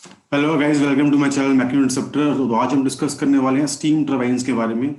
Hello guys, welcome to my channel mechanical interrupter. तो आज हम डिस्कस करने वाले हैं स्टीम टरबाइन्स के बारे में,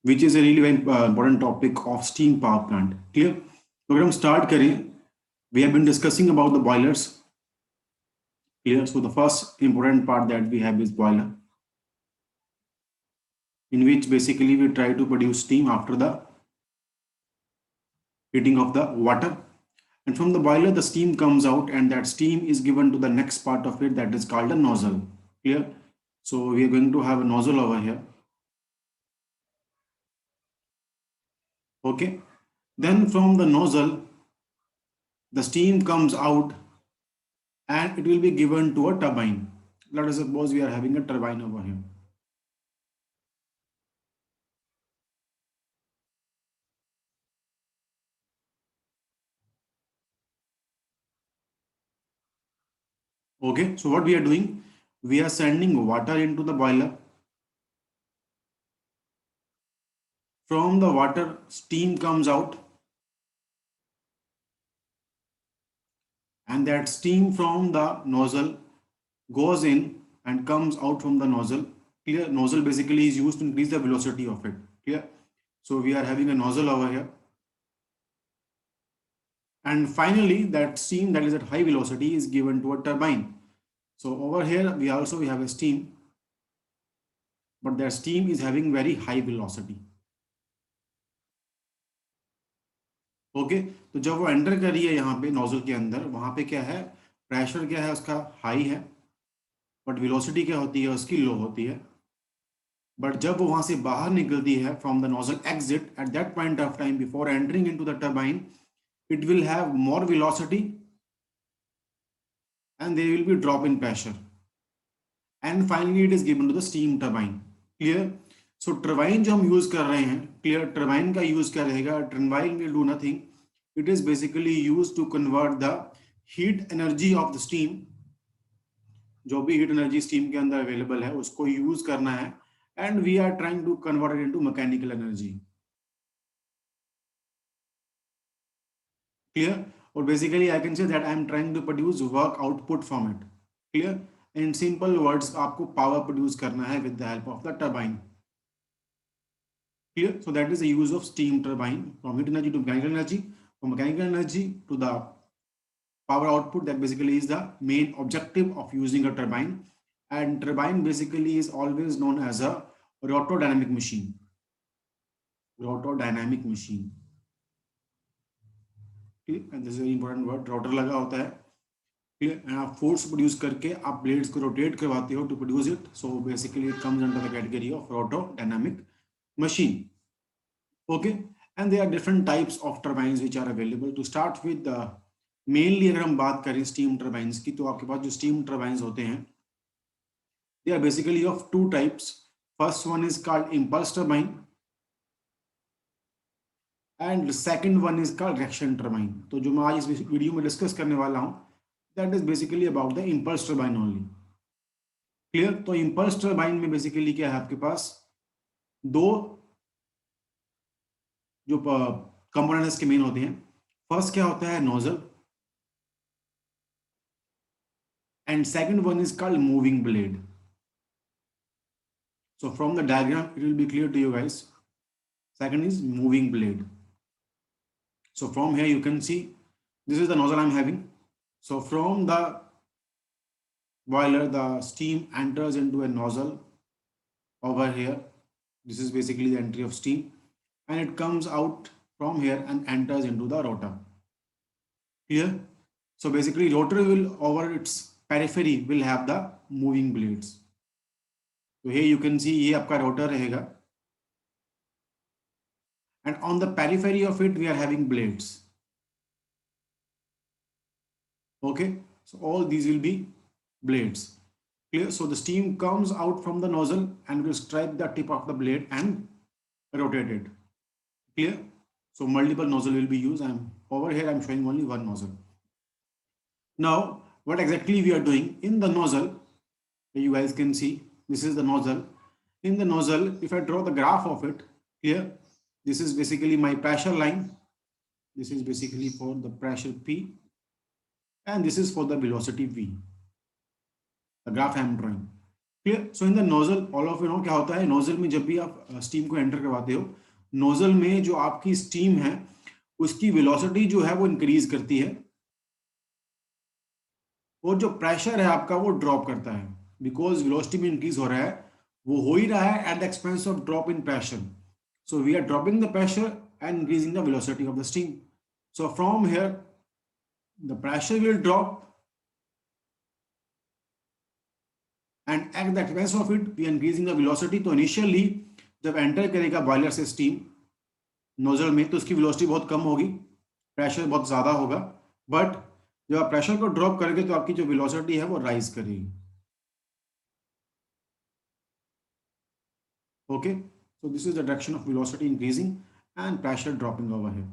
which is a really very important topic of steam power plant. Clear? तो अगर हम स्टार्ट करें, we have been discussing about the boilers. Clear? So the first important part that we have is boiler, in which basically we try to produce steam after the heating of the water. And from the boiler, the steam comes out, and that steam is given to the next part of it, that is called a nozzle. Clear? So we are going to have a nozzle over here. Okay. Then from the nozzle, the steam comes out and it will be given to a turbine. Let us suppose we are having a turbine over here. Okay, so what we are doing, we are sending water into the boiler. From the water, steam comes out, and that steam from the nozzle goes in and comes out from the nozzle. Clear? Nozzle basically is used to increase the velocity of it. Clear? So we are having a nozzle over here. And finally, that steam that is at high velocity is given to a turbine. So over here, we have a steam, but that steam is having very high velocity. Okay, तो जब वो enter करी है यहाँ पे nozzle के अंदर, वहां पे क्या है, प्रेशर क्या है उसका हाई है, बट वेलोसिटी क्या होती है उसकी लो होती है। बट जब वो वहां से बाहर निकलती है from the nozzle exit, at that point of time before entering into the turbine, it will have more velocity and there will be drop in pressure, and finally it is given to the steam turbine. Clear? So turbine जो हम use कर रहे हैं, clear, turbine का use क्या रहेगा, turbine will do nothing, it is basically used to convert the heat energy of the steam, जो भी हीट एनर्जी स्टीम के अंदर अवेलेबल है उसको यूज करना है, and we are trying to convert it into mechanical energy. Clear? Or basically I can say that I am trying to produce work output from it. Clear? In simple words, आपको power produce करना है with the help of the turbine. Clear? So that is the use of steam turbine, from heat energy to mechanical energy, from mechanical energy to the power output. That basically is the main objective of using a turbine. And turbine basically is always known as a rotodynamic machine. Rotodynamic machine. And this is a very important word. Rotor लगा होता है, and आप force produce करके आप blades को rotate करवाते हो to produce it. So basically it comes under the category of rotodynamic machine. Okay, and there are different types of turbines which are available. To start with mainly अगर हम बात करें steam turbines की, तो आपके पास जो स्टीम टर्बाइंस होते हैं, they are basically of two types. First one is called impulse turbine and second one is called reaction turbine. तो जो मैं आज इस वीडियो में डिस्कस करने वाला हूं, that is basically about the impulse turbine only. Clear? तो इम्पल्स टर्बाइन में बेसिकली क्या है, आपके पास दो जो कंपोनेंट्स के मेन होते हैं। फर्स्ट क्या होता है, nozzle, and second one is called moving blade. So from the diagram it will be clear to you guys. Second is moving blade. So from here you can see this is the nozzle I'm having. So from the boiler, the steam enters into a nozzle over here. This is basically the entry of steam, and it comes out from here and enters into the rotor. Here, so basically rotor will, over its periphery, will have the moving blades. So here you can see ये आपका rotor रहेगा, and on the periphery of it we are having blades. Okay, so all these will be blades. Clear? So the steam comes out from the nozzle and will strike the tip of the blade and rotate it. Clear? So multiple nozzle will be used. I'm over here, I'm showing only one nozzle. Now what exactly we are doing in the nozzle, you guys can see this is the nozzle. In the nozzle, if I draw the graph of it here, this is basically my pressure line, this is basically for the pressure P, and this is for the velocity V. The graph I am drawing. Clear? So in the nozzle all of you know क्या होता है, nozzle में जब भी आप steam को enter करवाते हो, नोजल में जो आपकी स्टीम है उसकी वेलोसिटी जो है वो इंक्रीज करती है, और जो प्रेशर है आपका वो ड्रॉप करता है, बिकॉज वेलोसिटी में इंक्रीज हो रहा है, वो हो ही रहा है at the expense of drop in pressure. So we are dropping the pressure and increasing the velocity of the steam. So from here the pressure will drop and at the expense of it we are increasing the velocity. तो initially जब enter करेगा boiler से steam nozzle में तो उसकी velocity बहुत कम होगी, pressure बहुत ज्यादा होगा, बट जब आप प्रेशर को ड्रॉप करेंगे तो आपकी जो वेलोसिटी है वो राइज करेगी। Okay, so this is the direction of velocity increasing and pressure dropping over here.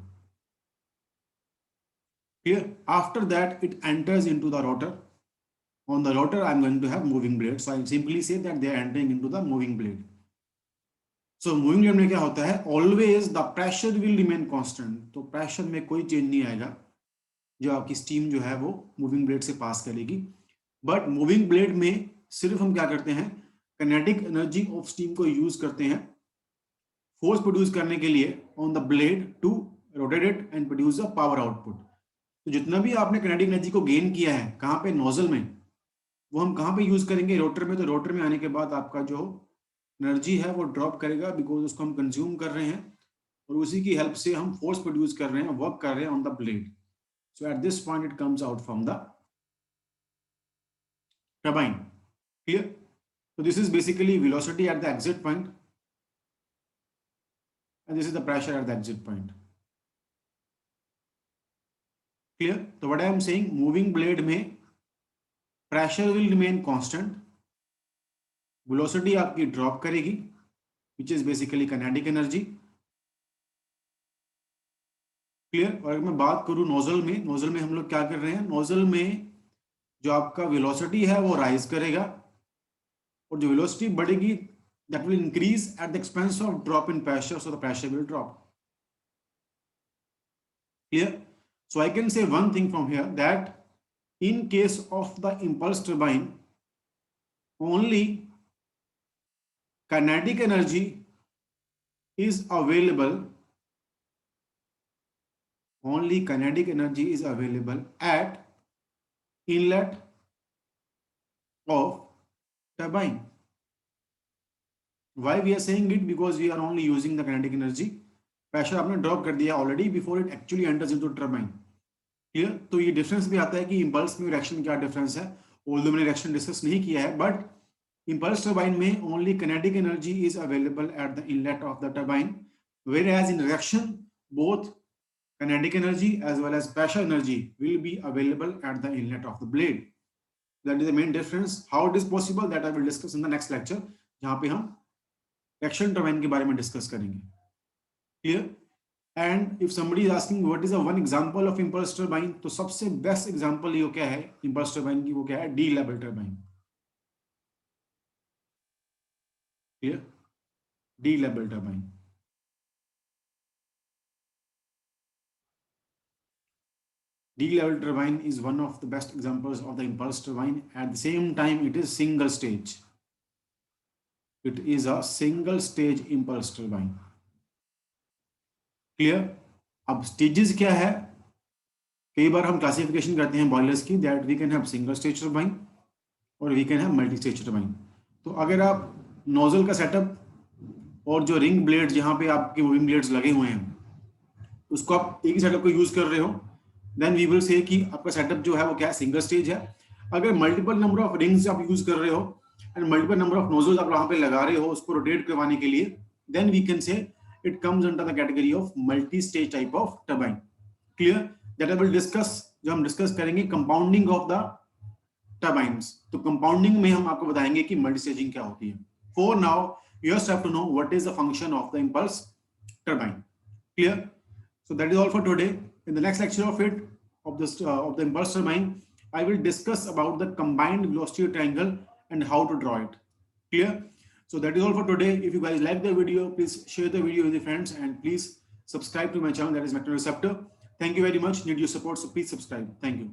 Here, after that, it enters into the rotor. On the rotor, I'm going to have moving blade. So I simply say that they are entering into the moving blade. So moving blade में क्या होता है? Always the pressure will remain constant. तो pressure में कोई change नहीं आएगा, जो आपकी steam जो है वो moving blade से pass करेगी. But moving blade में सिर्फ हम क्या करते हैं? Kinetic energy of steam को use करते हैं फोर्स प्रोड्यूस करने के लिए on the blade to rotate it and produce the power output. तो जितना भी आपने काइनेटिक एनर्जी को गेन किया है कहाँ पे, नोजल में, वो हम कहाँ पे यूज करेंगे, रोटर में। तो रोटर में आने के बाद आपका जो एनर्जी है वो ड्रॉप करेगा, बिकॉज उसको हम कंज्यूम कर रहे हैं और उसी की हेल्प से हम फोर्स प्रोड्यूस कर रहे हैं, वर्क कर रहे हैं on the blade. So at this point it comes out from the turbine. Clear? So this is basically velocity at the exit point, and this is the pressure at the exit point. Clear? So what I am saying, moving blade में pressure will remain constant, velocity आपकी drop करेगी, which is basically kinetic energy. Clear? और अगर मैं बात करूँ nozzle में, nozzle में हम लोग क्या कर रहे हैं, नोजल में जो आपका velocity है वो rise करेगा, और जो velocity बढ़ेगी that will increase at the expense of drop in pressure, so the pressure will drop. Clear? So I can say one thing from here, that in case of the impulse turbine, only kinetic energy is available, only kinetic energy is available at inlet of turbine. Why we are saying it? Because we are only using the kinetic energy. Pressure आपने drop कर दिया already before it actually enters into turbine. Clear? तो ये difference भी आता है कि impulse में रिएक्शन क्या डिफरेंस है, ऑल्दो मैंने रिएक्शन डिस्कस नहीं किया है, बट इंपल्स टर्बाइन में only kinetic energy is available at the inlet of the turbine, whereas in reaction both kinetic energy as well as pressure energy will be available at the inlet of the blade. That is the main difference. How it is possible, that I will discuss in the next lecture, जहाँ पे हम reaction turbine के बारे में discuss करेंगे। Clear? And if somebody is asking what is the one example of impulse turbine, तो सबसे best example ये क्या है impulse turbine की, वो क्या है, D level turbine. Clear? D level turbine. D level turbine is one of the best examples of the impulse turbine. At the same time, it is single stage. It is a single stage impulse turbine. Clear? अब stages क्या है, कई बार हम classification करते हैं boilers की, that we can have single stage turbine और we can have multi stage turbine. तो अगर आप नोजल का सेटअप और जो रिंग ब्लेड जहाँ पे आपके मूविंग ब्लेड्स लगे हुए हैं उसको आप एक ही सेटअप को यूज कर रहे हो, देन वी विल से कि आपका सेटअप जो है वो क्या है, सिंगल स्टेज है। अगर मल्टीपल नंबर ऑफ रिंग्स आप यूज कर रहे हो and multiple number of nozzles आप वहां पे लगा रहे हो उसको रोटेट करवाने के लिए, then we can say it comes under the category of multi stage type of turbine. Clear? That I will discuss, जो हम डिस्कस करेंगे कंपाउंडिंग ऑफ द टर्बाइन्स। तो कंपाउंडिंग में हम आपको बताएंगे कि मल्टी स्टेजिंग क्या होती है। For now you just have to know what is the function of the impulse turbine. Clear? So that is all for today. In the next lecture of the impulse turbine, I will discuss about the combined velocity triangle and how to draw it. Clear? So that is all for today. If you guys like the video, please share the video with your friends and please subscribe to my channel, that is Magneto Receptor. Thank you very much. Need your support, so please subscribe. Thank you.